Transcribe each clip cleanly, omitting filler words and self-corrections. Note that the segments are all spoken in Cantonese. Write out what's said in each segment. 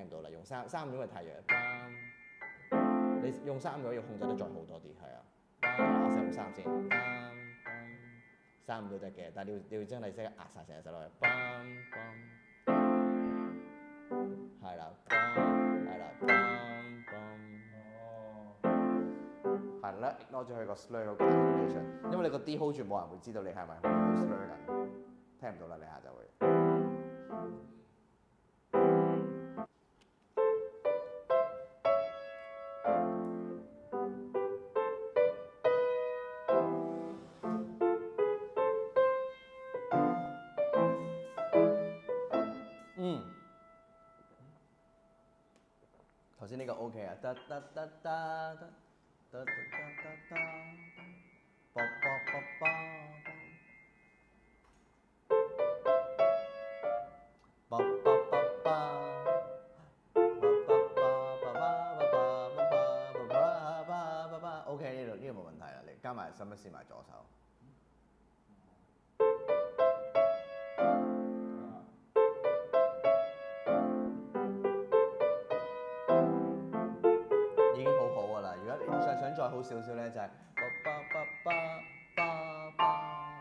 聽唔到啦。用3、5秒係太弱。你用3、5秒要控制得再好多啲，係啊。我試用3先。3、5都得嘅，但係你要真係識壓晒成隻手落去。係啦，係啦，係啦，攞住佢個 slur 嗰個 articulation，因為你個 D hold 住，冇人會知道你係咪好 slur 緊，聽唔到啦，你下就會。頭先呢個 OK 啊，OK 呢度冇問題啦，你加埋使唔使試埋左手？已經好好㗎啦。如果你想再好少少咧，就係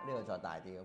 呢個再大啲嘅。